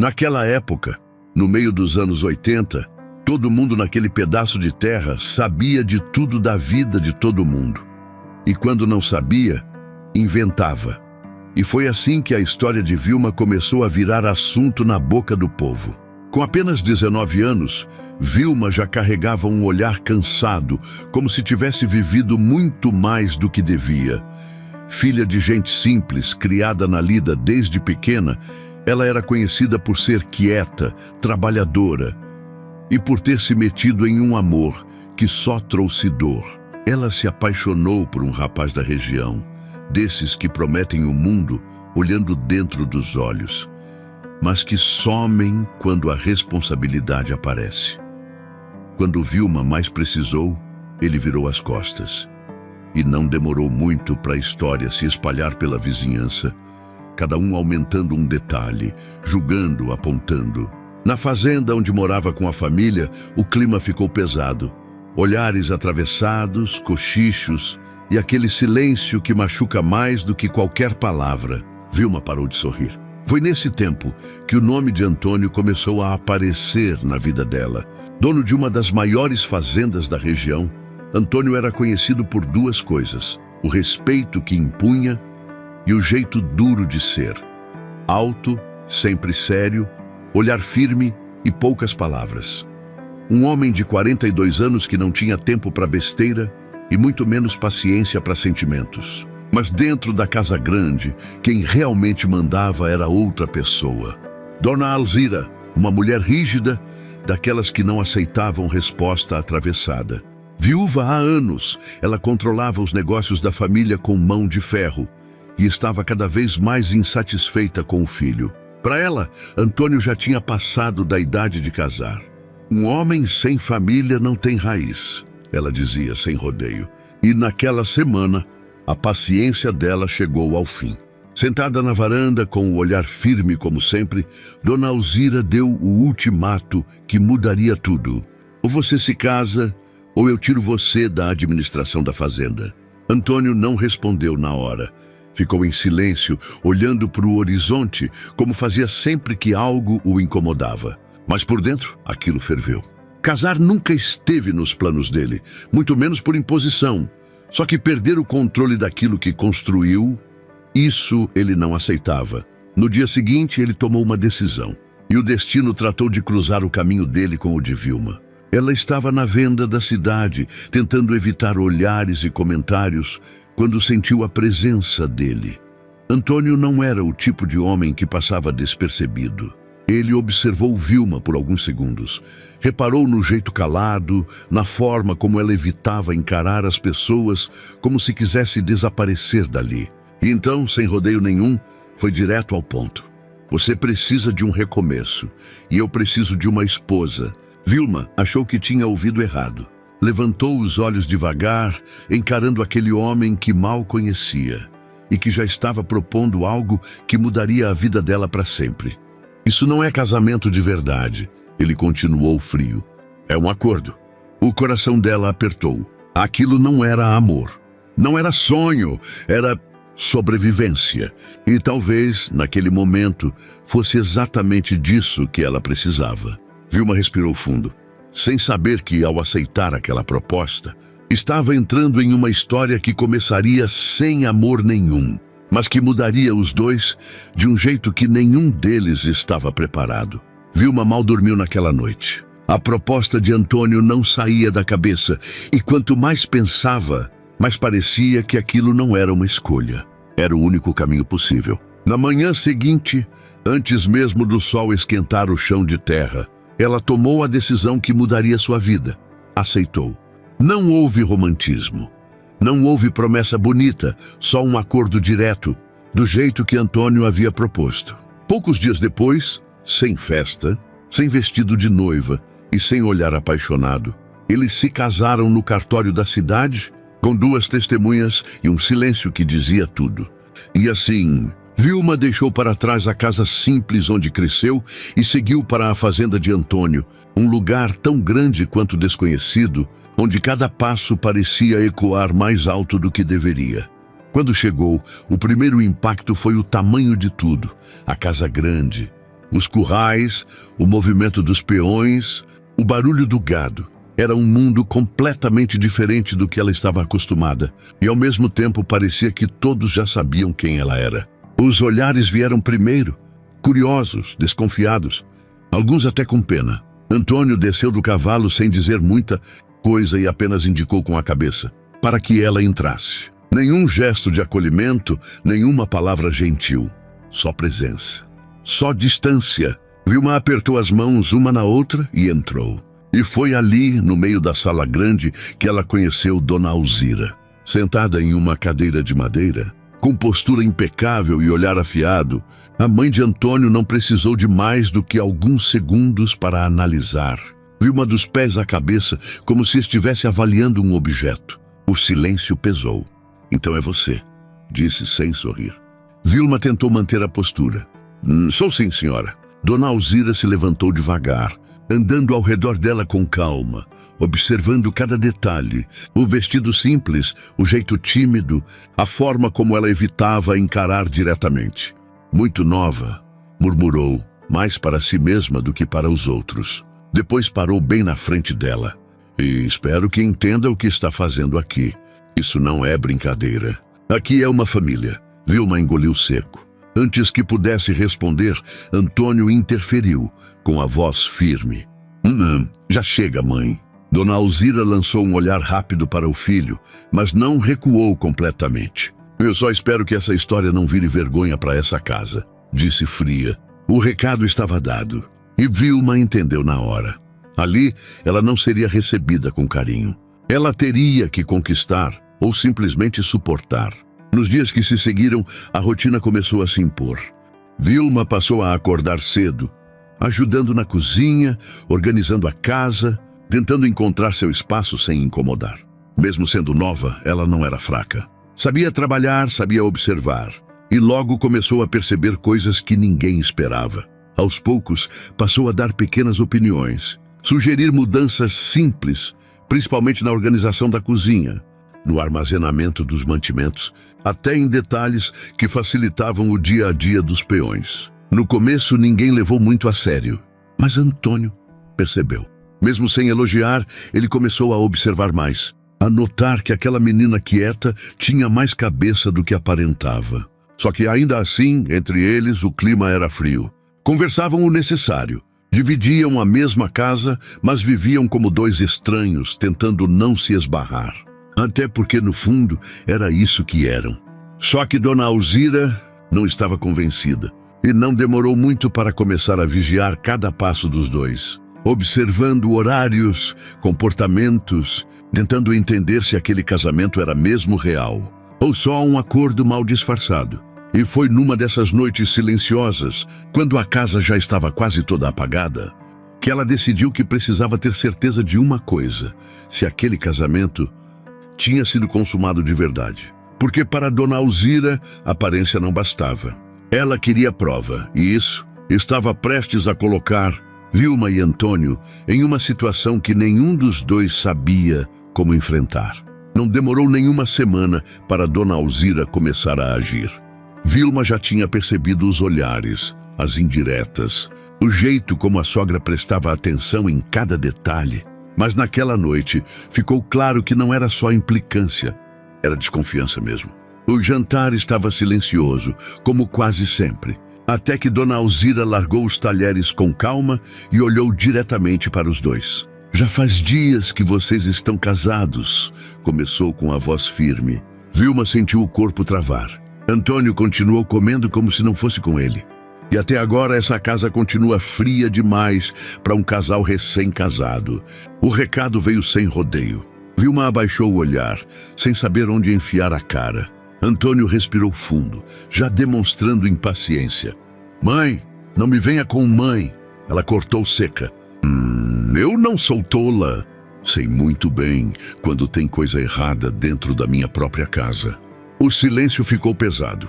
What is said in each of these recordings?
Naquela época, no meio dos anos 80, todo mundo naquele pedaço de terra sabia de tudo da vida de todo mundo. E quando não sabia, inventava. E foi assim que a história de Vilma começou a virar assunto na boca do povo. Com apenas 19 anos, Vilma já carregava um olhar cansado, como se tivesse vivido muito mais do que devia. Filha de gente simples, criada na lida desde pequena, ela era conhecida por ser quieta, trabalhadora e por ter se metido em um amor que só trouxe dor. Ela se apaixonou por um rapaz da região, desses que prometem o mundo olhando dentro dos olhos, mas que somem quando a responsabilidade aparece. Quando Vilma mais precisou, ele virou as costas. E não demorou muito para a história se espalhar pela vizinhança, cada um aumentando um detalhe, julgando, apontando. Na fazenda onde morava com a família, o clima ficou pesado. Olhares atravessados, cochichos e aquele silêncio que machuca mais do que qualquer palavra. Vilma parou de sorrir. Foi nesse tempo que o nome de Antônio começou a aparecer na vida dela. Dono de uma das maiores fazendas da região, Antônio era conhecido por duas coisas: o respeito que impunha e o jeito duro de ser. Alto, sempre sério, olhar firme e poucas palavras. Um homem de 42 anos que não tinha tempo para besteira e muito menos paciência para sentimentos. Mas dentro da casa grande, quem realmente mandava era outra pessoa. Dona Alzira, uma mulher rígida, daquelas que não aceitavam resposta atravessada. Viúva há anos, ela controlava os negócios da família com mão de ferro e estava cada vez mais insatisfeita com o filho. Para ela, Antônio já tinha passado da idade de casar. Um homem sem família não tem raiz, ela dizia sem rodeio. E naquela semana, a paciência dela chegou ao fim. Sentada na varanda, com o olhar firme como sempre, Dona Alzira deu o ultimato que mudaria tudo. Ou você se casa, ou eu tiro você da administração da fazenda. Antônio não respondeu na hora. Ficou em silêncio, olhando para o horizonte, como fazia sempre que algo o incomodava. Mas por dentro, aquilo ferveu. Casar nunca esteve nos planos dele, muito menos por imposição. Só que perder o controle daquilo que construiu, isso ele não aceitava. No dia seguinte, ele tomou uma decisão. E o destino tratou de cruzar o caminho dele com o de Vilma. Ela estava na venda da cidade, tentando evitar olhares e comentários, quando sentiu a presença dele. Antônio não era o tipo de homem que passava despercebido. Ele observou Vilma por alguns segundos. Reparou no jeito calado, na forma como ela evitava encarar as pessoas, como se quisesse desaparecer dali. E então, sem rodeio nenhum, foi direto ao ponto. Você precisa de um recomeço, e eu preciso de uma esposa. Vilma achou que tinha ouvido errado. Levantou os olhos devagar, encarando aquele homem que mal conhecia, e que já estava propondo algo que mudaria a vida dela para sempre. Isso não é casamento de verdade, ele continuou frio. É um acordo. O coração dela apertou. Aquilo não era amor. Não era sonho, era sobrevivência. E talvez, naquele momento, fosse exatamente disso que ela precisava. Vilma respirou fundo, sem saber que, ao aceitar aquela proposta, estava entrando em uma história que começaria sem amor nenhum, mas que mudaria os dois de um jeito que nenhum deles estava preparado. Vilma mal dormiu naquela noite. A proposta de Antônio não saía da cabeça, e quanto mais pensava, mais parecia que aquilo não era uma escolha. Era o único caminho possível. Na manhã seguinte, antes mesmo do sol esquentar o chão de terra, ela tomou a decisão que mudaria sua vida. Aceitou. Não houve romantismo. Não houve promessa bonita, só um acordo direto, do jeito que Antônio havia proposto. Poucos dias depois, sem festa, sem vestido de noiva e sem olhar apaixonado, eles se casaram no cartório da cidade, com duas testemunhas e um silêncio que dizia tudo. E assim, Vilma deixou para trás a casa simples onde cresceu e seguiu para a fazenda de Antônio, um lugar tão grande quanto desconhecido, onde cada passo parecia ecoar mais alto do que deveria. Quando chegou, o primeiro impacto foi o tamanho de tudo. A casa grande, Os currais, o movimento dos peões, o barulho do gado. Era um mundo completamente diferente do que ela estava acostumada, e ao mesmo tempo parecia que todos já sabiam quem ela era. Os olhares vieram primeiro, curiosos, desconfiados, alguns até com pena. Antônio desceu do cavalo sem dizer muita coisa e apenas indicou com a cabeça, para que ela entrasse. Nenhum gesto de acolhimento, nenhuma palavra gentil, só presença. Só distância. Vilma apertou as mãos uma na outra e entrou. E foi ali, no meio da sala grande, que ela conheceu Dona Alzira. Sentada em uma cadeira de madeira, com postura impecável e olhar afiado, a mãe de Antônio não precisou de mais do que alguns segundos para analisar. Vilma dos pés à cabeça, como se estivesse avaliando um objeto. O silêncio pesou. Então é você, disse sem sorrir. Vilma tentou manter a postura. Sou sim, senhora. Dona Alzira se levantou devagar, andando ao redor dela com calma, observando cada detalhe, o vestido simples, o jeito tímido, a forma como ela evitava encarar diretamente. Muito nova, murmurou, mais para si mesma do que para os outros. Depois parou bem na frente dela. E espero que entenda o que está fazendo aqui. Isso não é brincadeira. Aqui é uma família. Vilma engoliu seco. Antes que pudesse responder, Antônio interferiu, com a voz firme. Já chega, mãe. Dona Alzira lançou um olhar rápido para o filho, mas não recuou completamente. Eu só espero que essa história não vire vergonha para essa casa, disse fria. O recado estava dado, e Vilma entendeu na hora. Ali, ela não seria recebida com carinho. Ela teria que conquistar, ou simplesmente suportar. Nos dias que se seguiram, a rotina começou a se impor. Vilma passou a acordar cedo, ajudando na cozinha, organizando a casa, tentando encontrar seu espaço sem incomodar. Mesmo sendo nova, ela não era fraca. Sabia trabalhar, sabia observar, e logo começou a perceber coisas que ninguém esperava. Aos poucos, passou a dar pequenas opiniões, sugerir mudanças simples, principalmente na organização da cozinha, no armazenamento dos mantimentos, até em detalhes que facilitavam o dia a dia dos peões. No começo, ninguém levou muito a sério, mas Antônio percebeu. Mesmo sem elogiar, ele começou a observar mais, a notar que aquela menina quieta tinha mais cabeça do que aparentava. Só que ainda assim, entre eles, o clima era frio. Conversavam o necessário, dividiam a mesma casa, mas viviam como dois estranhos, tentando não se esbarrar. Até porque, no fundo, era isso que eram. Só que Dona Alzira não estava convencida, e não demorou muito para começar a vigiar cada passo dos dois, observando horários, comportamentos, tentando entender se aquele casamento era mesmo real, ou só um acordo mal disfarçado. E foi numa dessas noites silenciosas, quando a casa já estava quase toda apagada, que ela decidiu que precisava ter certeza de uma coisa: se aquele casamento tinha sido consumado de verdade. Porque para Dona Alzira, a aparência não bastava. Ela queria prova, e isso estava prestes a colocar Vilma e Antônio em uma situação que nenhum dos dois sabia como enfrentar. Não demorou nenhuma semana para Dona Alzira começar a agir. Vilma já tinha percebido os olhares, as indiretas, o jeito como a sogra prestava atenção em cada detalhe. Mas naquela noite ficou claro que não era só implicância, era desconfiança mesmo. O jantar estava silencioso, como quase sempre, até que Dona Alzira largou os talheres com calma e olhou diretamente para os dois. Já faz dias que vocês estão casados, começou com a voz firme. Vilma sentiu o corpo travar. Antônio continuou comendo como se não fosse com ele. E até agora essa casa continua fria demais para um casal recém-casado. O recado veio sem rodeio. Vilma abaixou o olhar, sem saber onde enfiar a cara. Antônio respirou fundo, já demonstrando impaciência. Mãe, não me venha com mãe. Ela cortou seca. Eu não sou tola. Sei muito bem quando tem coisa errada dentro da minha própria casa. O silêncio ficou pesado.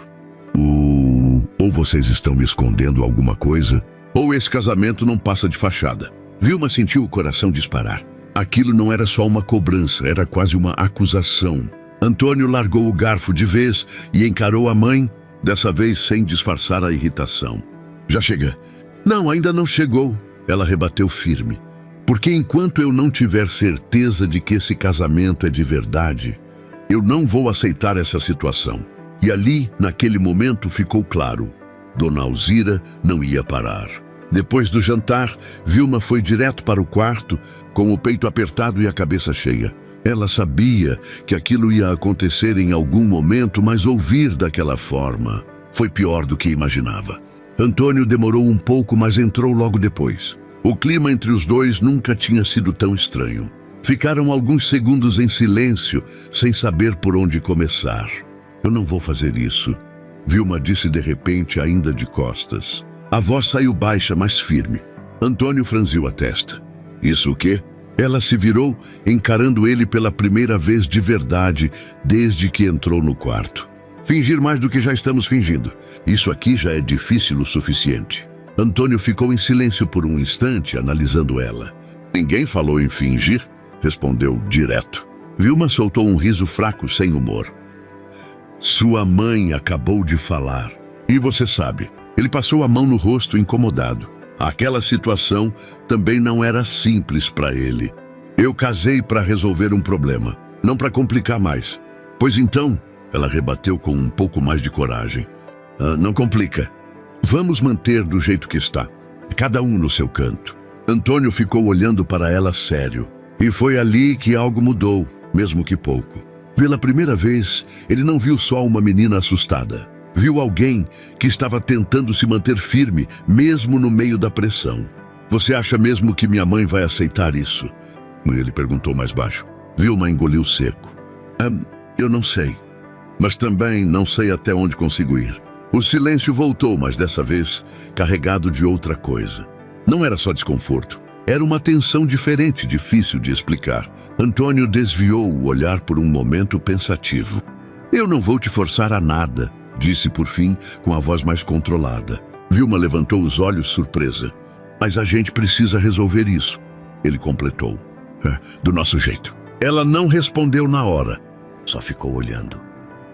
Ou vocês estão me escondendo alguma coisa, ou esse casamento não passa de fachada. Vilma sentiu o coração disparar. Aquilo não era só uma cobrança, era quase uma acusação. Antônio largou o garfo de vez e encarou a mãe, dessa vez sem disfarçar a irritação. Já chega. Não, ainda não chegou, ela rebateu firme. Porque enquanto eu não tiver certeza de que esse casamento é de verdade, eu não vou aceitar essa situação. E ali, naquele momento, ficou claro. Dona Alzira não ia parar. Depois do jantar, Vilma foi direto para o quarto, com o peito apertado e a cabeça cheia. Ela sabia que aquilo ia acontecer em algum momento, mas ouvir daquela forma foi pior do que imaginava. Antônio demorou um pouco, mas entrou logo depois. O clima entre os dois nunca tinha sido tão estranho. Ficaram alguns segundos em silêncio, sem saber por onde começar. Eu não vou fazer isso, Vilma disse de repente, ainda de costas. A voz saiu baixa, mas firme. Antônio franziu a testa. Isso o quê? Ela se virou, encarando ele pela primeira vez de verdade desde que entrou no quarto. Fingir mais do que já estamos fingindo. Isso aqui já é difícil o suficiente. Antônio ficou em silêncio por um instante, analisando ela. Ninguém falou em fingir, respondeu direto. Vilma soltou um riso fraco, sem humor. Sua mãe acabou de falar. E você sabe, ele passou a mão no rosto, incomodado. Aquela situação também não era simples para ele. Eu casei para resolver um problema, não para complicar mais. Pois então, ela rebateu com um pouco mais de coragem. Não complica. Vamos manter do jeito que está, cada um no seu canto. Antônio ficou olhando para ela sério. E foi ali que algo mudou, mesmo que pouco. Pela primeira vez, ele não viu só uma menina assustada. Viu alguém que estava tentando se manter firme, mesmo no meio da pressão. Você acha mesmo que minha mãe vai aceitar isso? Ele perguntou mais baixo. Vilma engoliu seco. Eu não sei. Mas também não sei até onde consigo ir. O silêncio voltou, mas dessa vez carregado de outra coisa. Não era só desconforto. Era uma tensão diferente, difícil de explicar. Antônio desviou o olhar por um momento pensativo. Eu não vou te forçar a nada, disse por fim, com a voz mais controlada. Vilma levantou os olhos, surpresa. Mas a gente precisa resolver isso, ele completou. Do nosso jeito. Ela não respondeu na hora, só ficou olhando,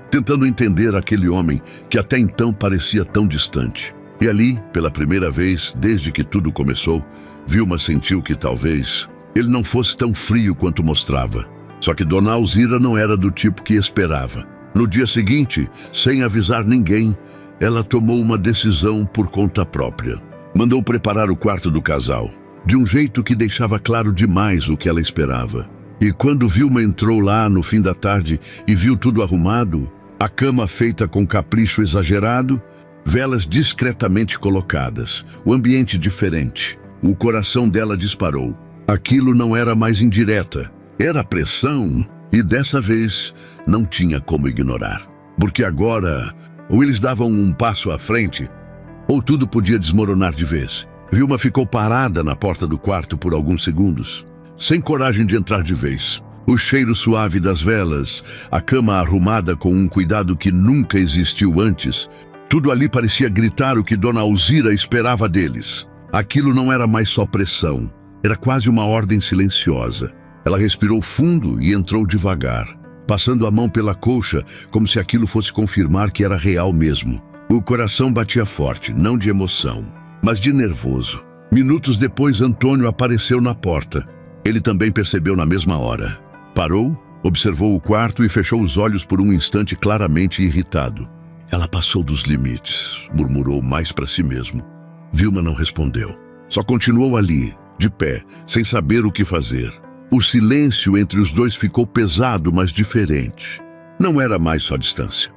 tentando entender aquele homem que até então parecia tão distante. E ali, pela primeira vez, desde que tudo começou, Vilma sentiu que talvez ele não fosse tão frio quanto mostrava. Só que Dona Alzira não era do tipo que esperava. No dia seguinte, sem avisar ninguém, ela tomou uma decisão por conta própria. Mandou preparar o quarto do casal, de um jeito que deixava claro demais o que ela esperava. E quando Vilma entrou lá no fim da tarde e viu tudo arrumado, a cama feita com capricho exagerado, velas discretamente colocadas, o ambiente diferente, o coração dela disparou. Aquilo não era mais indireta, era pressão. E dessa vez, não tinha como ignorar. Porque agora, ou eles davam um passo à frente, ou tudo podia desmoronar de vez. Vilma ficou parada na porta do quarto por alguns segundos, sem coragem de entrar de vez. O cheiro suave das velas, a cama arrumada com um cuidado que nunca existiu antes, tudo ali parecia gritar o que Dona Alzira esperava deles. Aquilo não era mais só pressão, era quase uma ordem silenciosa. Ela respirou fundo e entrou devagar, passando a mão pela coxa, como se aquilo fosse confirmar que era real mesmo. O coração batia forte, não de emoção, mas de nervoso. Minutos depois, Antônio apareceu na porta. Ele também percebeu na mesma hora. Parou, observou o quarto e fechou os olhos por um instante, claramente irritado. Ela passou dos limites, murmurou mais para si mesmo. Vilma não respondeu. Só continuou ali, de pé, sem saber o que fazer. O silêncio entre os dois ficou pesado, mas diferente. Não era mais só distância.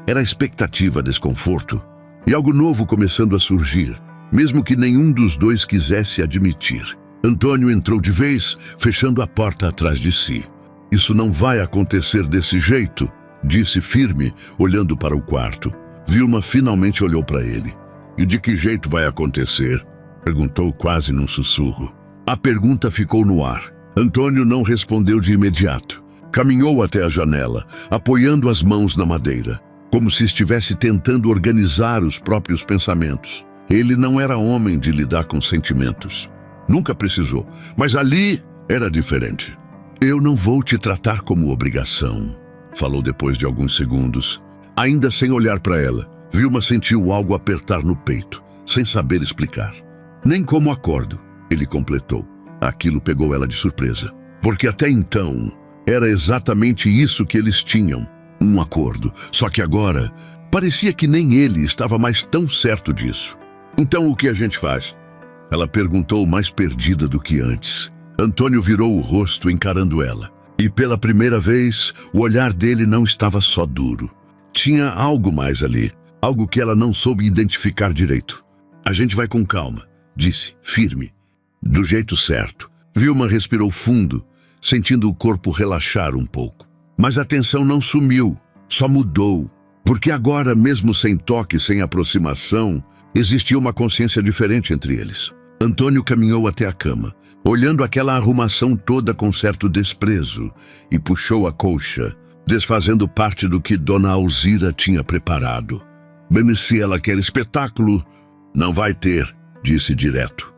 Era expectativa, desconforto e algo novo começando a surgir, mesmo que nenhum dos dois quisesse admitir. Antônio entrou de vez, fechando a porta atrás de si. Isso não vai acontecer desse jeito, disse firme, olhando para o quarto. Vilma finalmente olhou para ele. E de que jeito vai acontecer? Perguntou quase num sussurro. A pergunta ficou no ar. Antônio não respondeu de imediato. Caminhou até a janela, apoiando as mãos na madeira, como se estivesse tentando organizar os próprios pensamentos. Ele não era homem de lidar com sentimentos. Nunca precisou, mas ali era diferente. Eu não vou te tratar como obrigação, falou depois de alguns segundos. Ainda sem olhar para ela, Vilma sentiu algo apertar no peito, sem saber explicar. Nem como acordo, ele completou. Aquilo pegou ela de surpresa, porque até então era exatamente isso que eles tinham, um acordo. Só que agora parecia que nem ele estava mais tão certo disso. Então o que a gente faz? Ela perguntou, mais perdida do que antes. Antônio virou o rosto encarando ela. E pela primeira vez, o olhar dele não estava só duro. Tinha algo mais ali, algo que ela não soube identificar direito. A gente vai com calma, disse, firme, do jeito certo. Vilma respirou fundo, sentindo o corpo relaxar um pouco. Mas a tensão não sumiu, só mudou. Porque agora, mesmo sem toque, sem aproximação, existia uma consciência diferente entre eles. Antônio caminhou até a cama, olhando aquela arrumação toda com certo desprezo, e puxou a colcha, desfazendo parte do que Dona Alzira tinha preparado. Bem, se ela quer espetáculo, não vai ter, disse direto.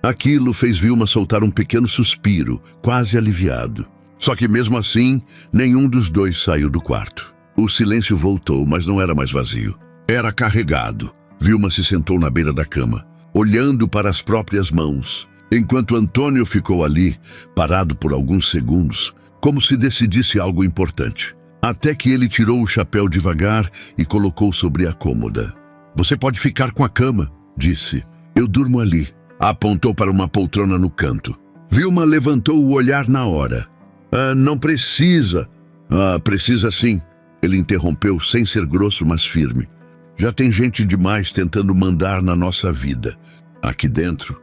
Aquilo fez Vilma soltar um pequeno suspiro, quase aliviado. Só que mesmo assim, nenhum dos dois saiu do quarto. O silêncio voltou, mas não era mais vazio. Era carregado. Vilma se sentou na beira da cama, olhando para as próprias mãos, enquanto Antônio ficou ali, parado por alguns segundos, como se decidisse algo importante. Até que ele tirou o chapéu devagar e colocou sobre a cômoda. Você pode ficar com a cama, disse. Eu durmo ali. Apontou para uma poltrona no canto. Vilma levantou o olhar na hora. Não precisa. Precisa sim. Ele interrompeu sem ser grosso, mas firme. Já tem gente demais tentando mandar na nossa vida. Aqui dentro,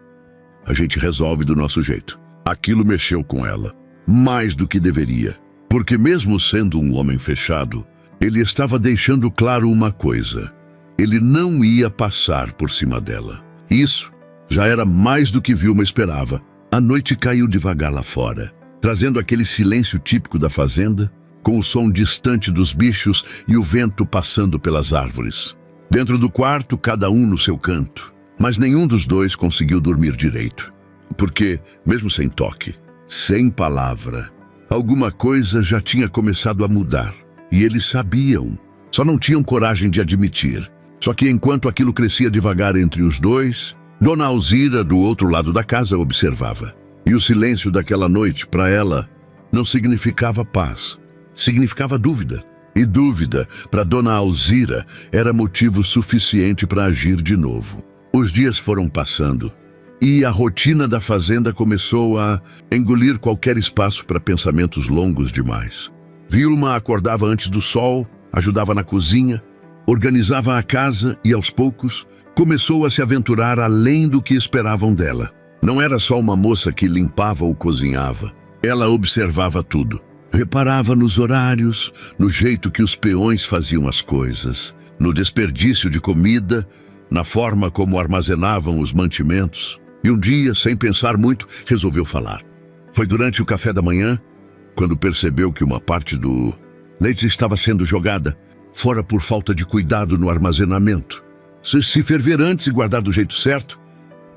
a gente resolve do nosso jeito. Aquilo mexeu com ela, mais do que deveria. Porque mesmo sendo um homem fechado, ele estava deixando claro uma coisa. Ele não ia passar por cima dela. Isso já era mais do que Vilma esperava. A noite caiu devagar lá fora, trazendo aquele silêncio típico da fazenda, com o som distante dos bichos e o vento passando pelas árvores. Dentro do quarto, cada um no seu canto. Mas nenhum dos dois conseguiu dormir direito. Porque, mesmo sem toque, sem palavra, alguma coisa já tinha começado a mudar. E eles sabiam, só não tinham coragem de admitir. Só que enquanto aquilo crescia devagar entre os dois, Dona Alzira, do outro lado da casa, observava. E o silêncio daquela noite, para ela, não significava paz. Significava dúvida. E dúvida, para Dona Alzira, era motivo suficiente para agir de novo. Os dias foram passando, e a rotina da fazenda começou a engolir qualquer espaço para pensamentos longos demais. Vilma acordava antes do sol, ajudava na cozinha, organizava a casa e, aos poucos, começou a se aventurar além do que esperavam dela. Não era só uma moça que limpava ou cozinhava. Ela observava tudo. Reparava nos horários, no jeito que os peões faziam as coisas, no desperdício de comida, na forma como armazenavam os mantimentos. E um dia, sem pensar muito, resolveu falar. Foi durante o café da manhã, quando percebeu que uma parte do leite estava sendo jogada fora por falta de cuidado no armazenamento. Se ferver antes e guardar do jeito certo,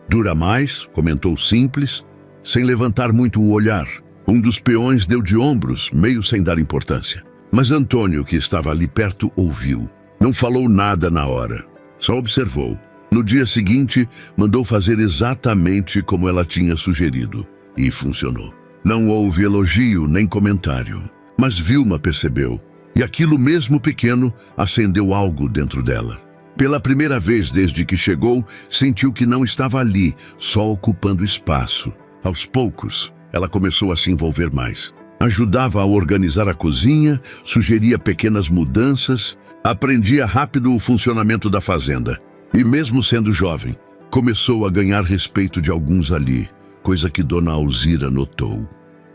dura mais, comentou simples, sem levantar muito o olhar. Um dos peões deu de ombros, meio sem dar importância. Mas Antônio, que estava ali perto, ouviu. Não falou nada na hora, só observou. No dia seguinte, mandou fazer exatamente como ela tinha sugerido. E funcionou. Não houve elogio nem comentário. Mas Vilma percebeu. E aquilo mesmo pequeno acendeu algo dentro dela. Pela primeira vez desde que chegou, sentiu que não estava ali, só ocupando espaço. Aos poucos, ela começou a se envolver mais. Ajudava a organizar a cozinha, sugeria pequenas mudanças, aprendia rápido o funcionamento da fazenda. E mesmo sendo jovem, começou a ganhar respeito de alguns ali, coisa que Dona Alzira notou.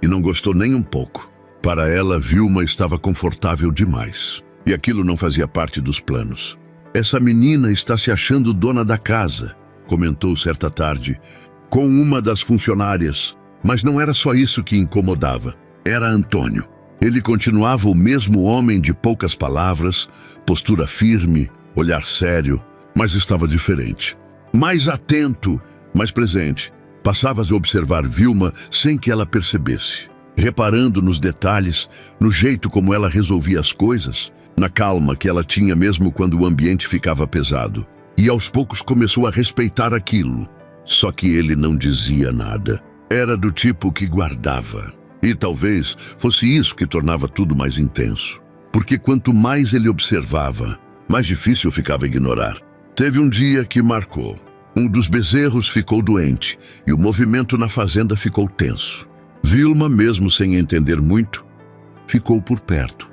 E não gostou nem um pouco. Para ela, Vilma estava confortável demais. E aquilo não fazia parte dos planos. Essa menina está se achando dona da casa, comentou certa tarde, com uma das funcionárias. Mas não era só isso que incomodava. Era Antônio. Ele continuava o mesmo homem de poucas palavras, postura firme, olhar sério, mas estava diferente. Mais atento, mais presente. Passavas a observar Vilma sem que ela percebesse. Reparando nos detalhes, no jeito como ela resolvia as coisas, na calma que ela tinha mesmo quando o ambiente ficava pesado. E aos poucos começou a respeitar aquilo. Só que ele não dizia nada. Era do tipo que guardava. E talvez fosse isso que tornava tudo mais intenso. Porque quanto mais ele observava, mais difícil ficava ignorar. Teve um dia que marcou. Um dos bezerros ficou doente e o movimento na fazenda ficou tenso. Vilma, mesmo sem entender muito, ficou por perto,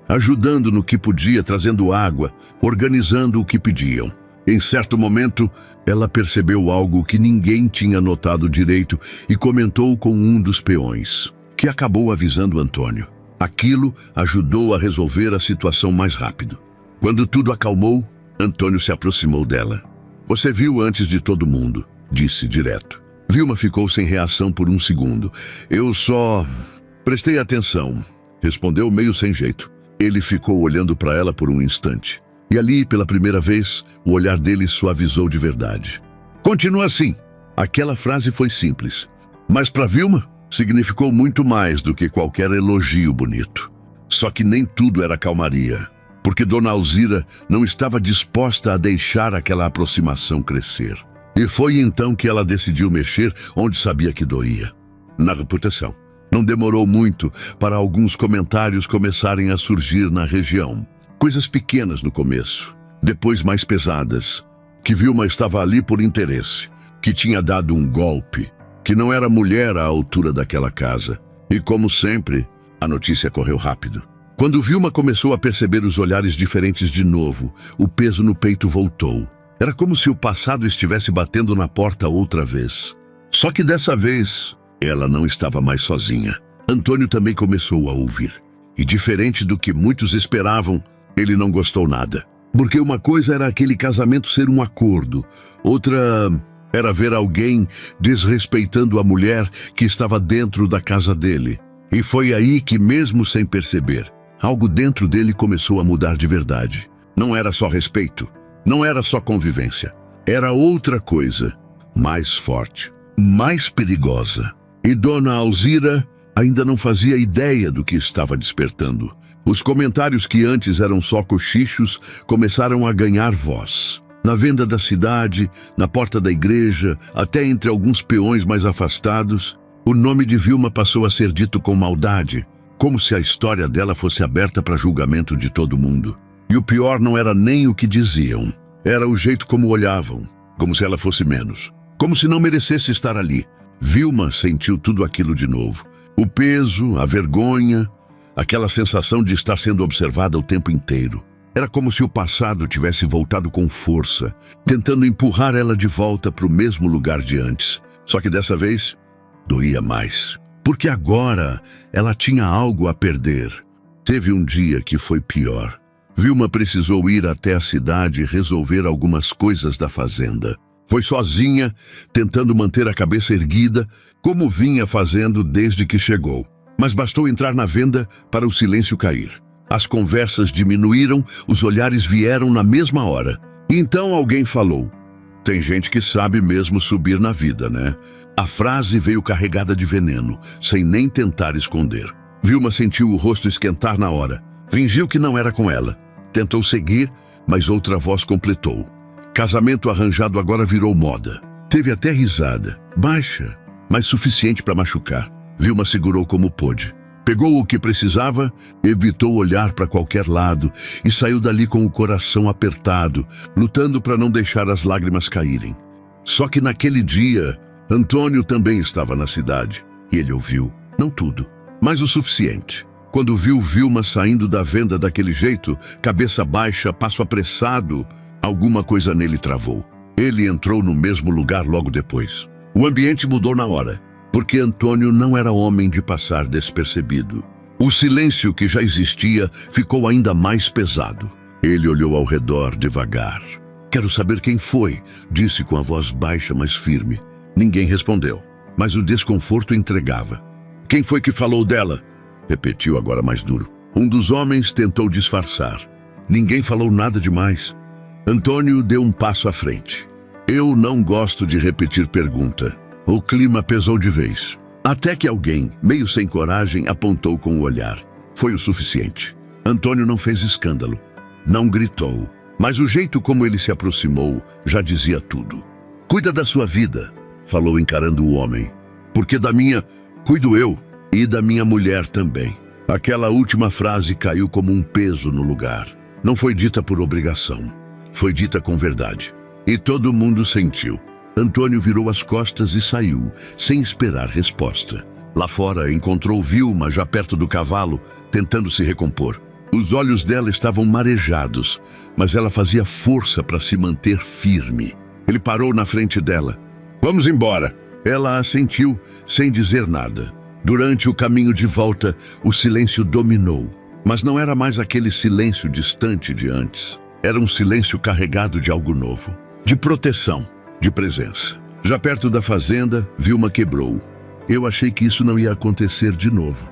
ajudando no que podia, trazendo água, organizando o que pediam. Em certo momento, ela percebeu algo que ninguém tinha notado direito e comentou com um dos peões, que acabou avisando Antônio. Aquilo ajudou a resolver a situação mais rápido. Quando tudo acalmou, Antônio se aproximou dela. "Você viu antes de todo mundo", disse direto. Vilma ficou sem reação por um segundo. "Eu só prestei atenção", respondeu meio sem jeito. Ele ficou olhando para ela por um instante. E ali, pela primeira vez, o olhar dele suavizou de verdade. "Continua assim." Aquela frase foi simples, mas para Vilma significou muito mais do que qualquer elogio bonito. Só que nem tudo era calmaria, porque Dona Alzira não estava disposta a deixar aquela aproximação crescer. E foi então que ela decidiu mexer onde sabia que doía, na reputação. Não demorou muito para alguns comentários começarem a surgir na região. Coisas pequenas no começo, depois mais pesadas. Que Vilma estava ali por interesse, que tinha dado um golpe, que não era mulher à altura daquela casa. E como sempre, a notícia correu rápido. Quando Vilma começou a perceber os olhares diferentes de novo, o peso no peito voltou. Era como se o passado estivesse batendo na porta outra vez. Só que dessa vez, ela não estava mais sozinha. Antônio também começou a ouvir. E diferente do que muitos esperavam, ele não gostou nada. Porque uma coisa era aquele casamento ser um acordo, outra era ver alguém desrespeitando a mulher que estava dentro da casa dele. E foi aí que, mesmo sem perceber, algo dentro dele começou a mudar de verdade. Não era só respeito, não era só convivência. Era outra coisa, mais forte, mais perigosa. E Dona Alzira ainda não fazia ideia do que estava despertando. Os comentários que antes eram só cochichos começaram a ganhar voz. Na venda da cidade, na porta da igreja, até entre alguns peões mais afastados, o nome de Vilma passou a ser dito com maldade, como se a história dela fosse aberta para julgamento de todo mundo. E o pior não era nem o que diziam, era o jeito como olhavam, como se ela fosse menos, como se não merecesse estar ali. Vilma sentiu tudo aquilo de novo. O peso, a vergonha, aquela sensação de estar sendo observada o tempo inteiro. Era como se o passado tivesse voltado com força, tentando empurrar ela de volta para o mesmo lugar de antes. Só que dessa vez, doía mais. Porque agora ela tinha algo a perder. Teve um dia que foi pior. Vilma precisou ir até a cidade e resolver algumas coisas da fazenda. Foi sozinha, tentando manter a cabeça erguida, como vinha fazendo desde que chegou. Mas bastou entrar na venda para o silêncio cair. As conversas diminuíram, os olhares vieram na mesma hora. E então alguém falou: "Tem gente que sabe mesmo subir na vida, né?" A frase veio carregada de veneno, sem nem tentar esconder. Vilma sentiu o rosto esquentar na hora. Fingiu que não era com ela. Tentou seguir, mas outra voz completou. Casamento arranjado agora virou moda. Teve até risada, baixa, mas suficiente para machucar. Vilma segurou como pôde. Pegou o que precisava, evitou olhar para qualquer lado e saiu dali com o coração apertado, lutando para não deixar as lágrimas caírem. Só que naquele dia, Antônio também estava na cidade e ele ouviu, não tudo, mas o suficiente. Quando viu Vilma saindo da venda daquele jeito, cabeça baixa, passo apressado, alguma coisa nele travou. Ele entrou no mesmo lugar logo depois. O ambiente mudou na hora, porque Antônio não era homem de passar despercebido. O silêncio que já existia ficou ainda mais pesado. Ele olhou ao redor devagar. "Quero saber quem foi", disse com a voz baixa, mas firme. Ninguém respondeu, mas o desconforto entregava. "Quem foi que falou dela?", repetiu agora mais duro. Um dos homens tentou disfarçar. Ninguém falou nada demais. Antônio deu um passo à frente. "Eu não gosto de repetir pergunta." O clima pesou de vez. Até que alguém, meio sem coragem, apontou com o olhar. Foi o suficiente. Antônio não fez escândalo. Não gritou. Mas o jeito como ele se aproximou já dizia tudo. "Cuida da sua vida", falou encarando o homem. Porque da minha, cuido eu, e da minha mulher também. Aquela última frase caiu como um peso no lugar. Não foi dita por obrigação. Foi dita com verdade. E todo mundo sentiu. Antônio virou as costas e saiu, sem esperar resposta. Lá fora, encontrou Vilma já perto do cavalo, tentando se recompor. Os olhos dela estavam marejados, mas ela fazia força para se manter firme. Ele parou na frente dela. Vamos embora. Ela assentiu, sem dizer nada. Durante o caminho de volta, o silêncio dominou. Mas não era mais aquele silêncio distante de antes. Era um silêncio carregado de algo novo. De proteção, de presença. Já perto da fazenda, Vilma quebrou. Eu achei que isso não ia acontecer de novo,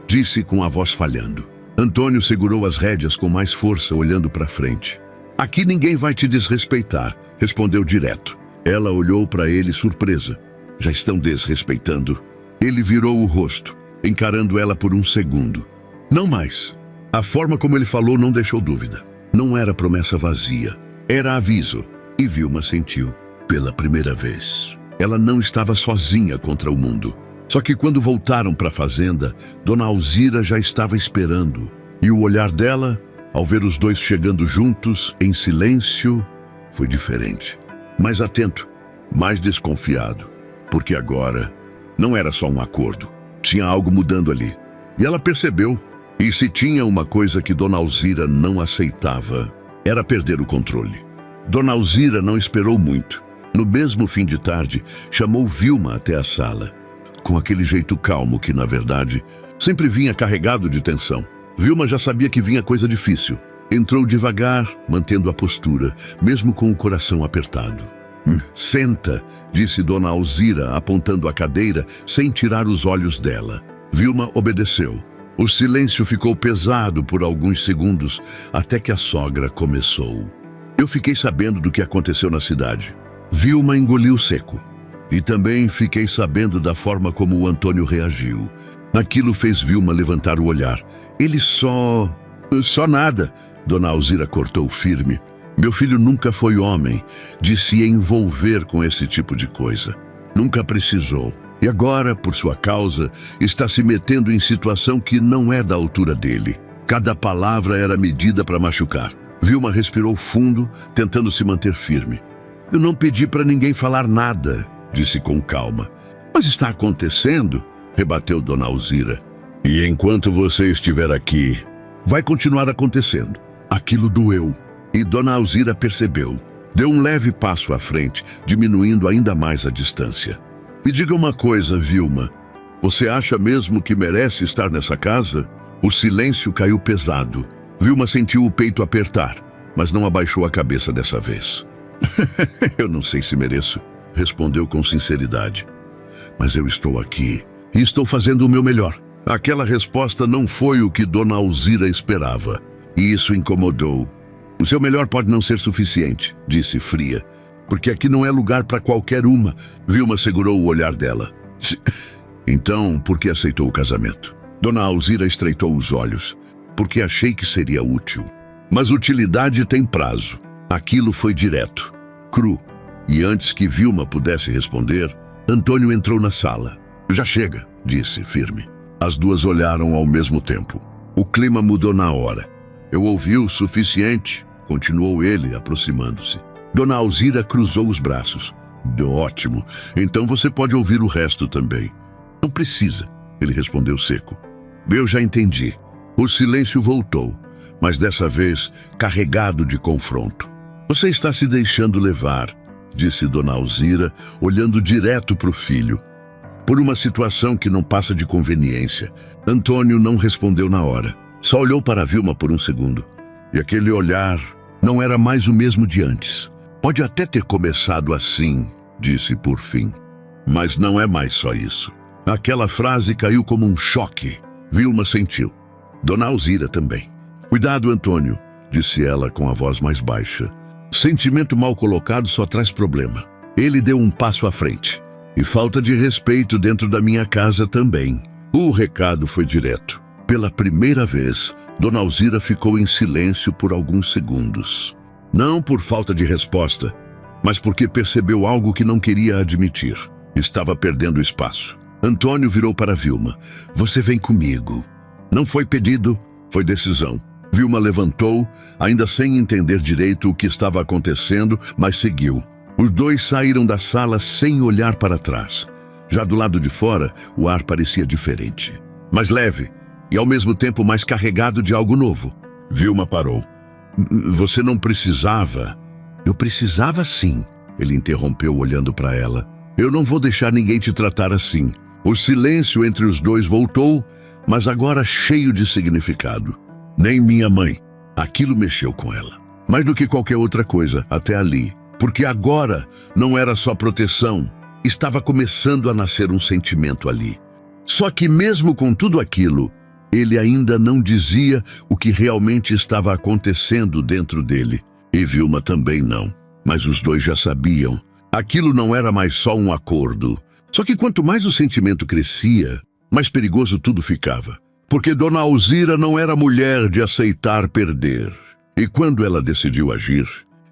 disse com a voz falhando. Antônio segurou as rédeas com mais força, olhando para frente. Aqui ninguém vai te desrespeitar, respondeu direto. Ela olhou para ele surpresa. Já estão desrespeitando? Ele virou o rosto, encarando ela por um segundo. Não mais. A forma como ele falou não deixou dúvida. Não era promessa vazia, era aviso. E Vilma sentiu, pela primeira vez. Ela não estava sozinha contra o mundo. Só que quando voltaram para a fazenda, Dona Alzira já estava esperando. E o olhar dela, ao ver os dois chegando juntos, em silêncio, foi diferente. Mais atento, mais desconfiado. Porque agora não era só um acordo. Tinha algo mudando ali. E ela percebeu. E se tinha uma coisa que Dona Alzira não aceitava, era perder o controle. Dona Alzira não esperou muito. No mesmo fim de tarde, chamou Vilma até a sala. Com aquele jeito calmo que, na verdade, sempre vinha carregado de tensão. Vilma já sabia que vinha coisa difícil. Entrou devagar, mantendo a postura, mesmo com o coração apertado. Senta, disse Dona Alzira, apontando a cadeira, sem tirar os olhos dela. Vilma obedeceu. O silêncio ficou pesado por alguns segundos, até que a sogra começou. Eu fiquei sabendo do que aconteceu na cidade. Vilma engoliu seco. E também fiquei sabendo da forma como o Antônio reagiu. Aquilo fez Vilma levantar o olhar. Ele só nada, Dona Alzira cortou firme. Meu filho nunca foi homem de se envolver com esse tipo de coisa. Nunca precisou. E agora, por sua causa, está se metendo em situação que não é da altura dele. Cada palavra era medida para machucar. Vilma respirou fundo, tentando se manter firme. Eu não pedi para ninguém falar nada, disse com calma. Mas está acontecendo, rebateu Dona Alzira. E enquanto você estiver aqui, vai continuar acontecendo. Aquilo doeu. E Dona Alzira percebeu. Deu um leve passo à frente, diminuindo ainda mais a distância. Me diga uma coisa, Vilma. Você acha mesmo que merece estar nessa casa? O silêncio caiu pesado. Vilma sentiu o peito apertar, mas não abaixou a cabeça dessa vez. Eu não sei se mereço, respondeu com sinceridade. Mas eu estou aqui e estou fazendo o meu melhor. Aquela resposta não foi o que Dona Alzira esperava, e isso incomodou. O seu melhor pode não ser suficiente, disse fria, porque aqui não é lugar para qualquer uma. Vilma segurou o olhar dela. Então, por que aceitou o casamento? Dona Alzira estreitou os olhos. Porque achei que seria útil. Mas utilidade tem prazo. Aquilo foi direto, cru. E antes que Vilma pudesse responder, Antônio entrou na sala. Já chega, disse firme. As duas olharam ao mesmo tempo. O clima mudou na hora. Eu ouvi o suficiente, continuou ele, aproximando-se. Dona Alzira cruzou os braços. Ótimo, então você pode ouvir o resto também. Não precisa, ele respondeu seco. Eu já entendi. O silêncio voltou, mas dessa vez carregado de confronto. Você está se deixando levar, disse Dona Alzira, olhando direto para o filho. Por uma situação que não passa de conveniência. Antônio não respondeu na hora. Só olhou para Vilma por um segundo. E aquele olhar não era mais o mesmo de antes. Pode até ter começado assim, disse por fim. Mas não é mais só isso. Aquela frase caiu como um choque. Vilma sentiu. Dona Alzira também. Cuidado, Antônio, disse ela com a voz mais baixa. Sentimento mal colocado só traz problema. Ele deu um passo à frente. E falta de respeito dentro da minha casa também. O recado foi direto. Pela primeira vez, Dona Alzira ficou em silêncio por alguns segundos. Não por falta de resposta, mas porque percebeu algo que não queria admitir. Estava perdendo espaço. Antônio virou para Vilma. Você vem comigo. Não foi pedido, foi decisão. Vilma levantou, ainda sem entender direito o que estava acontecendo, mas seguiu. Os dois saíram da sala sem olhar para trás. Já do lado de fora, o ar parecia diferente. Mais leve e ao mesmo tempo mais carregado de algo novo. Vilma parou. Você não precisava. Eu precisava sim, ele interrompeu olhando para ela. Eu não vou deixar ninguém te tratar assim. O silêncio entre os dois voltou, mas agora cheio de significado. Nem minha mãe. Aquilo mexeu com ela. Mais do que qualquer outra coisa, até ali. Porque agora não era só proteção. Estava começando a nascer um sentimento ali. Só que mesmo com tudo aquilo, ele ainda não dizia o que realmente estava acontecendo dentro dele. E Vilma também não. Mas os dois já sabiam. Aquilo não era mais só um acordo. Só que quanto mais o sentimento crescia, mais perigoso tudo ficava. Porque Dona Alzira não era mulher de aceitar perder. E quando ela decidiu agir,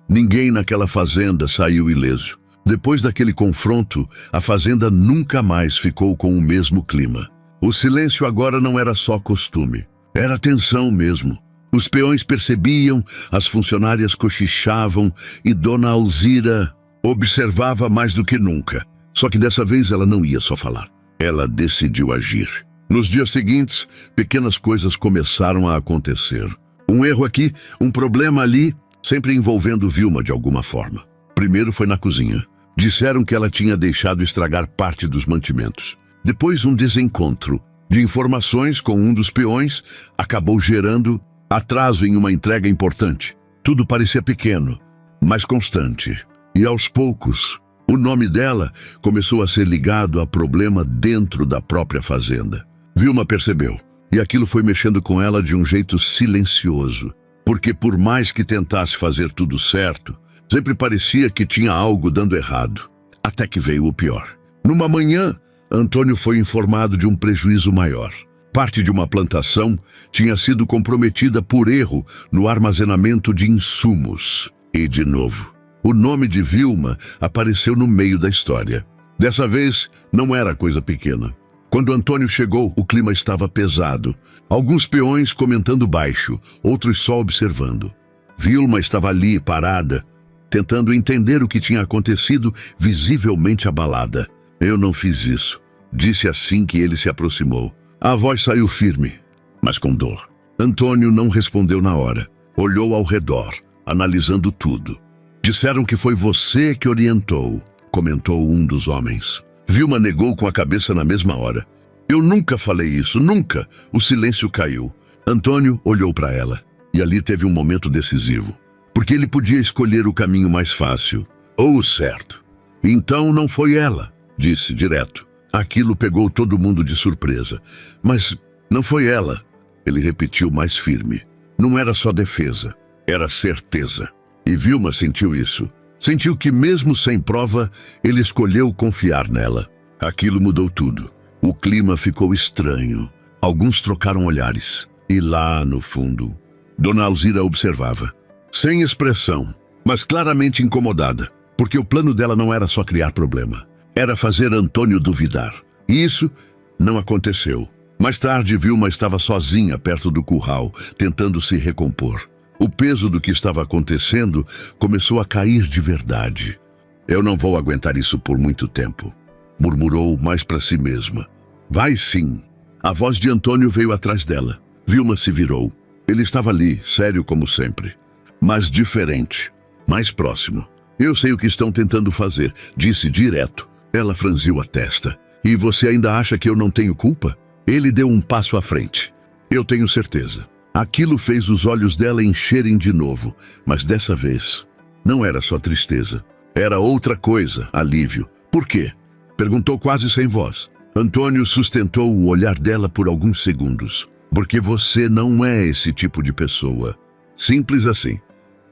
ninguém naquela fazenda saiu ileso. Depois daquele confronto, a fazenda nunca mais ficou com o mesmo clima. O silêncio agora não era só costume. Era tensão mesmo. Os peões percebiam, as funcionárias cochichavam e Dona Alzira observava mais do que nunca. Só que dessa vez ela não ia só falar. Ela decidiu agir. Nos dias seguintes, pequenas coisas começaram a acontecer. Um erro aqui, um problema ali, sempre envolvendo Vilma de alguma forma. Primeiro foi na cozinha. Disseram que ela tinha deixado estragar parte dos mantimentos. Depois, um desencontro de informações com um dos peões acabou gerando atraso em uma entrega importante. Tudo parecia pequeno, mas constante. E aos poucos, o nome dela começou a ser ligado a problema dentro da própria fazenda. Vilma percebeu, e aquilo foi mexendo com ela de um jeito silencioso, porque por mais que tentasse fazer tudo certo, sempre parecia que tinha algo dando errado. Até que veio o pior. Numa manhã, Antônio foi informado de um prejuízo maior. Parte de uma plantação tinha sido comprometida por erro no armazenamento de insumos. E, de novo, o nome de Vilma apareceu no meio da história. Dessa vez, não era coisa pequena. Quando Antônio chegou, o clima estava pesado. Alguns peões comentando baixo, outros só observando. Vilma estava ali, parada, tentando entender o que tinha acontecido, visivelmente abalada. Eu não fiz isso, disse assim que ele se aproximou. A voz saiu firme, mas com dor. Antônio não respondeu na hora. Olhou ao redor, analisando tudo. Disseram que foi você que orientou, comentou um dos homens. Vilma negou com a cabeça na mesma hora. Eu nunca falei isso, nunca. O silêncio caiu. Antônio olhou para ela, e ali teve um momento decisivo. Porque ele podia escolher o caminho mais fácil, ou o certo. Então não foi ela, disse direto. Aquilo pegou todo mundo de surpresa. Mas não foi ela, ele repetiu mais firme. Não era só defesa, era certeza. E Vilma sentiu isso. Sentiu que mesmo sem prova, ele escolheu confiar nela. Aquilo mudou tudo. O clima ficou estranho. Alguns trocaram olhares. E lá no fundo, Dona Alzira observava. Sem expressão, mas claramente incomodada. Porque o plano dela não era só criar problema. Era fazer Antônio duvidar. E isso não aconteceu. Mais tarde, Vilma estava sozinha perto do curral, tentando se recompor. O peso do que estava acontecendo começou a cair de verdade. Eu não vou aguentar isso por muito tempo, murmurou mais para si mesma. Vai sim. A voz de Antônio veio atrás dela. Vilma se virou. Ele estava ali, sério como sempre. Mas diferente, mais próximo. Eu sei o que estão tentando fazer, disse direto. Ela franziu a testa. E você ainda acha que eu não tenho culpa? Ele deu um passo à frente. Eu tenho certeza. Aquilo fez os olhos dela encherem de novo, mas dessa vez não era só tristeza. Era outra coisa, alívio. Por quê? Perguntou quase sem voz. Antônio sustentou o olhar dela por alguns segundos. Porque você não é esse tipo de pessoa. Simples assim.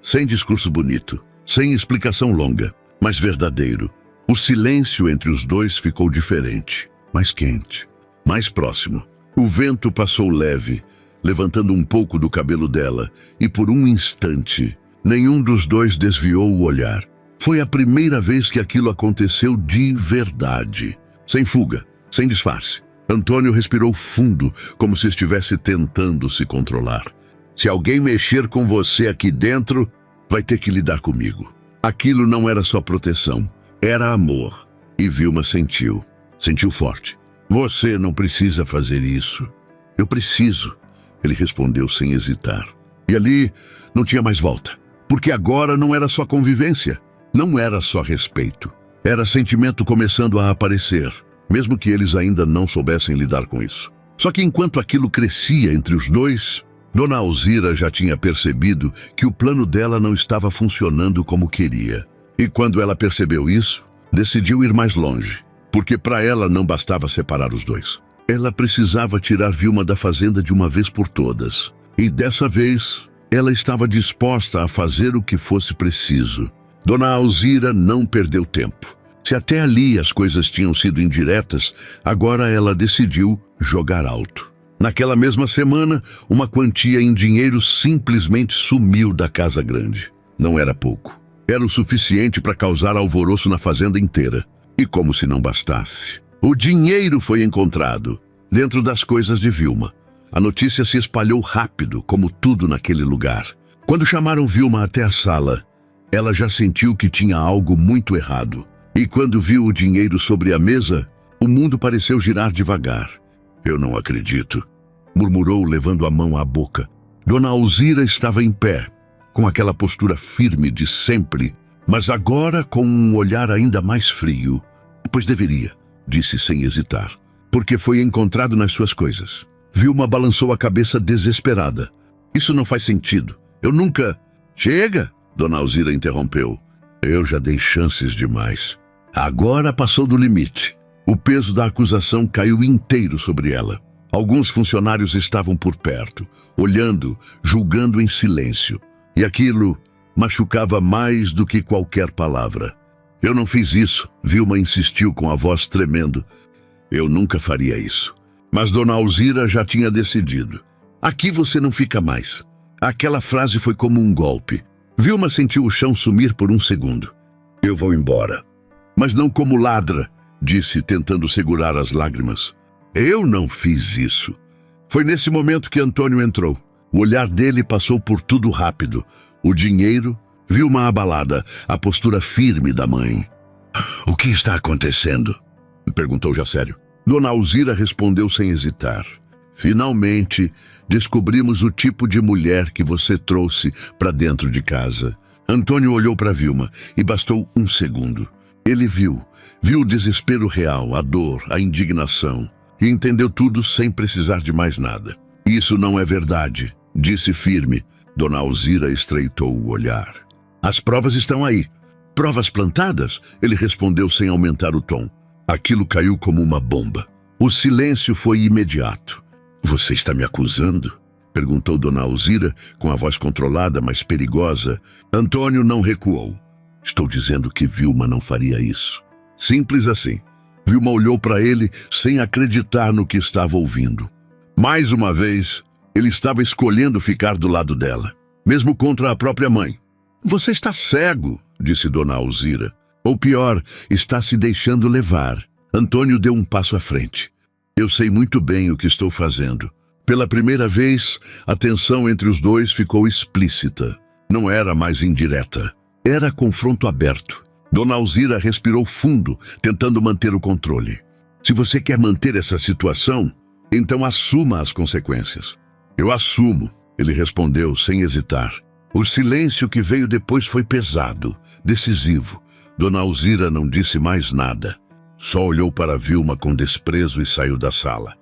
Sem discurso bonito, sem explicação longa, mas verdadeiro. O silêncio entre os dois ficou diferente, mais quente, mais próximo. O vento passou leve, levantando um pouco do cabelo dela, e por um instante, nenhum dos dois desviou o olhar. Foi a primeira vez que aquilo aconteceu de verdade. Sem fuga, sem disfarce. Antônio respirou fundo, como se estivesse tentando se controlar. Se alguém mexer com você aqui dentro, vai ter que lidar comigo. Aquilo não era só proteção, era amor. E Vilma sentiu. Sentiu forte. Você não precisa fazer isso. Eu preciso, ele respondeu sem hesitar. E ali não tinha mais volta. Porque agora não era só convivência. Não era só respeito. Era sentimento começando a aparecer, mesmo que eles ainda não soubessem lidar com isso. Só que enquanto aquilo crescia entre os dois, Dona Alzira já tinha percebido que o plano dela não estava funcionando como queria. E quando ela percebeu isso, decidiu ir mais longe, porque para ela não bastava separar os dois. Ela precisava tirar Vilma da fazenda de uma vez por todas. E dessa vez, ela estava disposta a fazer o que fosse preciso. Dona Alzira não perdeu tempo. Se até ali as coisas tinham sido indiretas, agora ela decidiu jogar alto. Naquela mesma semana, uma quantia em dinheiro simplesmente sumiu da casa grande. Não era pouco. Era o suficiente para causar alvoroço na fazenda inteira. E como se não bastasse, o dinheiro foi encontrado dentro das coisas de Vilma. A notícia se espalhou rápido, como tudo naquele lugar. Quando chamaram Vilma até a sala, ela já sentiu que tinha algo muito errado. E quando viu o dinheiro sobre a mesa, o mundo pareceu girar devagar. Eu não acredito, murmurou, levando a mão à boca. Dona Alzira estava em pé, com aquela postura firme de sempre, mas agora com um olhar ainda mais frio. Pois deveria, disse sem hesitar, porque foi encontrado nas suas coisas. Vilma balançou a cabeça desesperada. Isso não faz sentido. Eu nunca... Chega, Dona Alzira interrompeu. Eu já dei chances demais. Agora passou do limite. O peso da acusação caiu inteiro sobre ela. Alguns funcionários estavam por perto, olhando, julgando em silêncio. E aquilo machucava mais do que qualquer palavra. Eu não fiz isso, Vilma insistiu com a voz tremendo. Eu nunca faria isso. Mas Dona Alzira já tinha decidido. Aqui você não fica mais. Aquela frase foi como um golpe. Vilma sentiu o chão sumir por um segundo. Eu vou embora. Mas não como ladra, disse, tentando segurar as lágrimas. Eu não fiz isso. Foi nesse momento que Antônio entrou. O olhar dele passou por tudo rápido. O dinheiro, Vilma abalada, a postura firme da mãe. O que está acontecendo? Perguntou já sério. Dona Alzira respondeu sem hesitar. Finalmente, descobrimos o tipo de mulher que você trouxe para dentro de casa. Antônio olhou para Vilma e bastou um segundo. Ele viu o desespero real, a dor, a indignação, e entendeu tudo sem precisar de mais nada. Isso não é verdade, disse firme. Dona Alzira estreitou o olhar. As provas estão aí. Provas plantadas? Ele respondeu sem aumentar o tom. Aquilo caiu como uma bomba. O silêncio foi imediato. Você está me acusando? Perguntou Dona Alzira, com a voz controlada, mas perigosa. Antônio não recuou. Estou dizendo que Vilma não faria isso. Simples assim. Vilma olhou para ele sem acreditar no que estava ouvindo. Mais uma vez, ele estava escolhendo ficar do lado dela, mesmo contra a própria mãe. Você está cego, disse Dona Alzira. Ou pior, está se deixando levar. Antônio deu um passo à frente. Eu sei muito bem o que estou fazendo. Pela primeira vez, a tensão entre os dois ficou explícita. Não era mais indireta. Era confronto aberto. Dona Alzira respirou fundo, tentando manter o controle. Se você quer manter essa situação, então assuma as consequências. Eu assumo, ele respondeu sem hesitar. O silêncio que veio depois foi pesado, decisivo. Dona Alzira não disse mais nada. Só olhou para Vilma com desprezo e saiu da sala,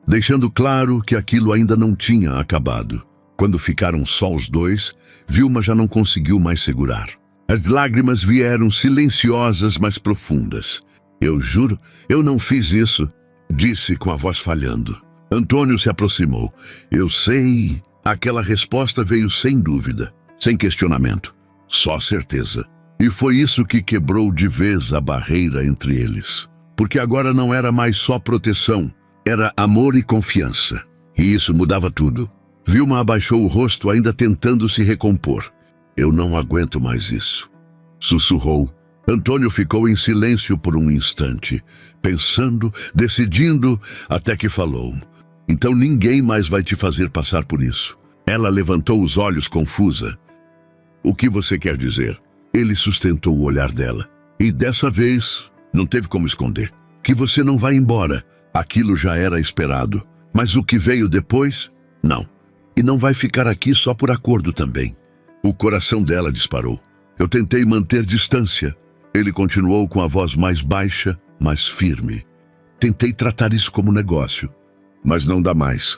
deixando claro que aquilo ainda não tinha acabado. Quando ficaram só os dois, Vilma já não conseguiu mais segurar. As lágrimas vieram silenciosas, mas profundas. Eu juro, eu não fiz isso, disse com a voz falhando. Antônio se aproximou. Eu sei. Aquela resposta veio sem dúvida, sem questionamento, só certeza. E foi isso que quebrou de vez a barreira entre eles. Porque agora não era mais só proteção, era amor e confiança. E isso mudava tudo. Vilma abaixou o rosto, ainda tentando se recompor. Eu não aguento mais isso. sussurrou. Antônio ficou em silêncio por um instante, pensando, decidindo, até que falou. Então ninguém mais vai te fazer passar por isso. Ela levantou os olhos confusa. O que você quer dizer? Ele sustentou o olhar dela. E dessa vez, não teve como esconder. Que você não vai embora. Aquilo já era esperado. Mas o que veio depois? Não. E não vai ficar aqui só por acordo também. O coração dela disparou. Eu tentei manter distância. Ele continuou com a voz mais baixa, mais firme. Tentei tratar isso como negócio, mas não dá mais.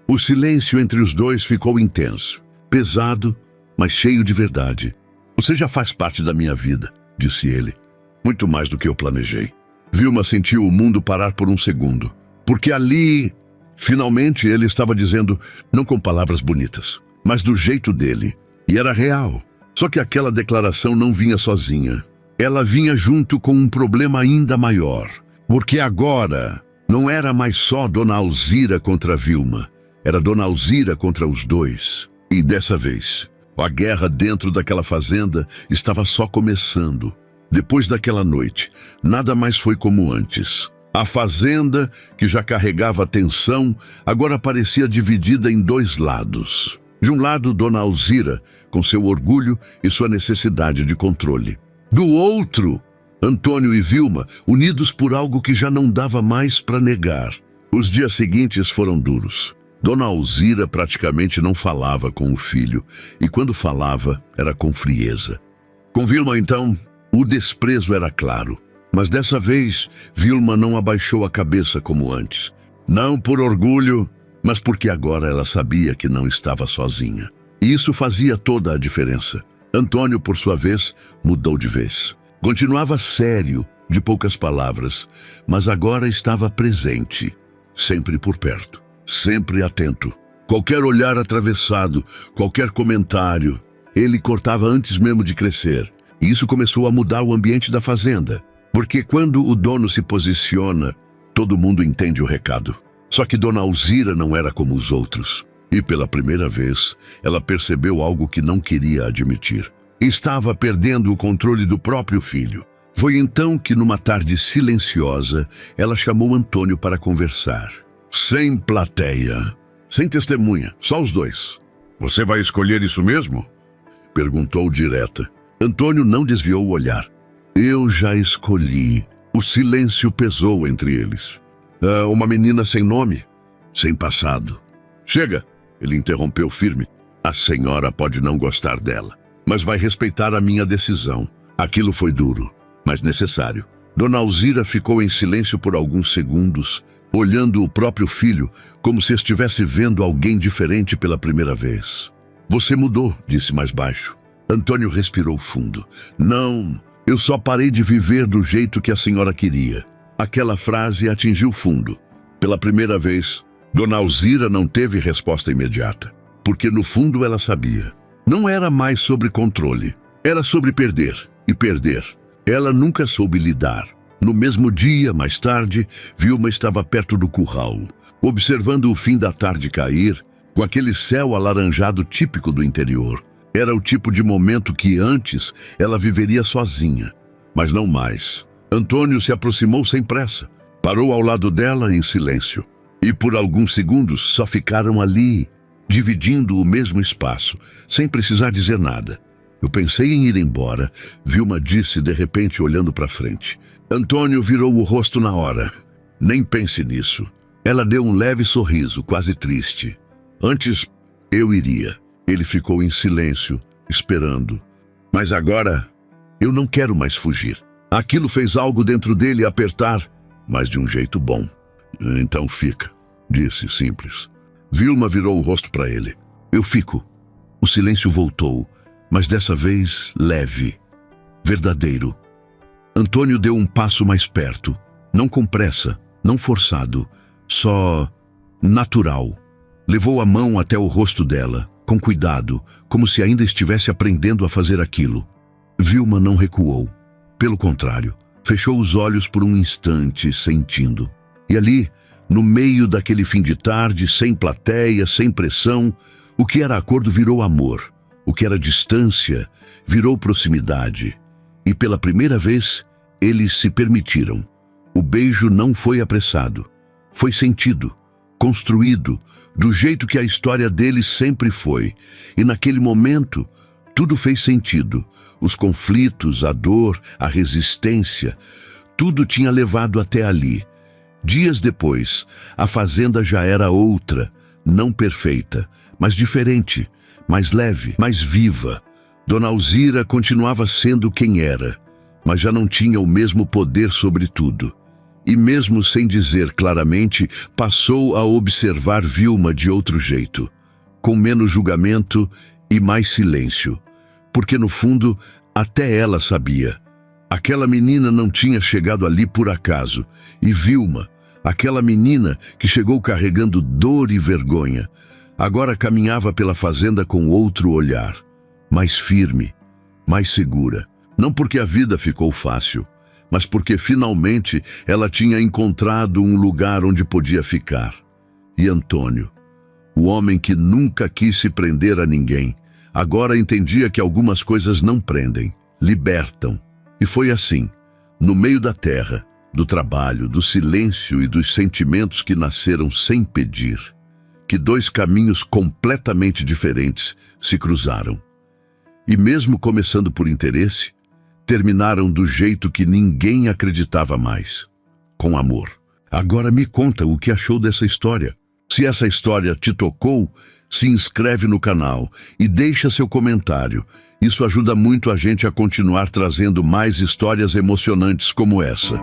O silêncio entre os dois ficou intenso, pesado, mas cheio de verdade. Você já faz parte da minha vida, disse ele. Muito mais do que eu planejei. Vilma sentiu o mundo parar por um segundo, porque ali, finalmente, ele estava dizendo, não com palavras bonitas, mas do jeito dele. E era real. Só que aquela declaração não vinha sozinha. Ela vinha junto com um problema ainda maior. Porque agora não era mais só Dona Alzira contra Vilma. Era Dona Alzira contra os dois. E dessa vez, a guerra dentro daquela fazenda estava só começando. Depois daquela noite, nada mais foi como antes. A fazenda, que já carregava tensão, agora parecia dividida em dois lados. De um lado, Dona Alzira, com seu orgulho e sua necessidade de controle. Do outro, Antônio e Vilma, unidos por algo que já não dava mais para negar. Os dias seguintes foram duros. Dona Alzira praticamente não falava com o filho, e quando falava, era com frieza. Com Vilma, então, o desprezo era claro. Mas dessa vez, Vilma não abaixou a cabeça como antes. Não por orgulho, mas porque agora ela sabia que não estava sozinha. E isso fazia toda a diferença. Antônio, por sua vez, mudou de vez. Continuava sério, de poucas palavras, mas agora estava presente, sempre por perto, sempre atento. Qualquer olhar atravessado, qualquer comentário, ele cortava antes mesmo de crescer. E isso começou a mudar o ambiente da fazenda, porque quando o dono se posiciona, todo mundo entende o recado. Só que Dona Alzira não era como os outros. E pela primeira vez, ela percebeu algo que não queria admitir. Estava perdendo o controle do próprio filho. Foi então que, numa tarde silenciosa, ela chamou Antônio para conversar. Sem plateia, sem testemunha, só os dois. Você vai escolher isso mesmo? Perguntou direta. Antônio não desviou o olhar. Eu já escolhi. O silêncio pesou entre eles. Uma menina sem nome, sem passado. Chega! Ele interrompeu firme. A senhora pode não gostar dela, mas vai respeitar a minha decisão. Aquilo foi duro, mas necessário. Dona Alzira ficou em silêncio por alguns segundos, olhando o próprio filho como se estivesse vendo alguém diferente pela primeira vez. Você mudou, disse mais baixo. Antônio respirou fundo. Não, eu só parei de viver do jeito que a senhora queria. Aquela frase atingiu fundo. Pela primeira vez, Dona Alzira não teve resposta imediata, porque no fundo ela sabia. Não era mais sobre controle, era sobre perder e perder. Ela nunca soube lidar. No mesmo dia, mais tarde, Vilma estava perto do curral, observando o fim da tarde cair, com aquele céu alaranjado típico do interior. Era o tipo de momento que antes ela viveria sozinha, mas não mais. Antônio se aproximou sem pressa, parou ao lado dela em silêncio. E por alguns segundos só ficaram ali, dividindo o mesmo espaço, sem precisar dizer nada. Eu pensei em ir embora, Vilma disse de repente olhando para frente. Antônio virou o rosto na hora. Nem pense nisso. Ela deu um leve sorriso, quase triste. Antes, eu iria. Ele ficou em silêncio, esperando. Mas agora, eu não quero mais fugir. Aquilo fez algo dentro dele apertar, mas de um jeito bom. Então fica, disse simples. Vilma virou o rosto para ele. Eu fico. O silêncio voltou, mas dessa vez leve, verdadeiro. Antônio deu um passo mais perto, não com pressa, não forçado, só natural. Levou a mão até o rosto dela, com cuidado, como se ainda estivesse aprendendo a fazer aquilo. Vilma não recuou. Pelo contrário, fechou os olhos por um instante, sentindo. E ali, no meio daquele fim de tarde, sem plateia, sem pressão, o que era acordo virou amor. O que era distância virou proximidade. E pela primeira vez, eles se permitiram. O beijo não foi apressado. Foi sentido, construído, do jeito que a história deles sempre foi. E naquele momento, tudo fez sentido. Os conflitos, a dor, a resistência, tudo tinha levado até ali. Dias depois, a fazenda já era outra, não perfeita, mas diferente, mais leve, mais viva. Dona Alzira continuava sendo quem era, mas já não tinha o mesmo poder sobre tudo. E mesmo sem dizer claramente, passou a observar Vilma de outro jeito, com menos julgamento e mais silêncio. Porque no fundo, até ela sabia. Aquela menina não tinha chegado ali por acaso. E Vilma, aquela menina que chegou carregando dor e vergonha, agora caminhava pela fazenda com outro olhar, mais firme, mais segura. Não porque a vida ficou fácil, mas porque finalmente ela tinha encontrado um lugar onde podia ficar. E Antônio, o homem que nunca quis se prender a ninguém, agora entendia que algumas coisas não prendem, libertam. E foi assim, no meio da terra, do trabalho, do silêncio e dos sentimentos que nasceram sem pedir, que dois caminhos completamente diferentes se cruzaram. E mesmo começando por interesse, terminaram do jeito que ninguém acreditava mais, com amor. Agora me conta o que achou dessa história. Se essa história te tocou, se inscreve no canal e deixa seu comentário. Isso ajuda muito a gente a continuar trazendo mais histórias emocionantes como essa.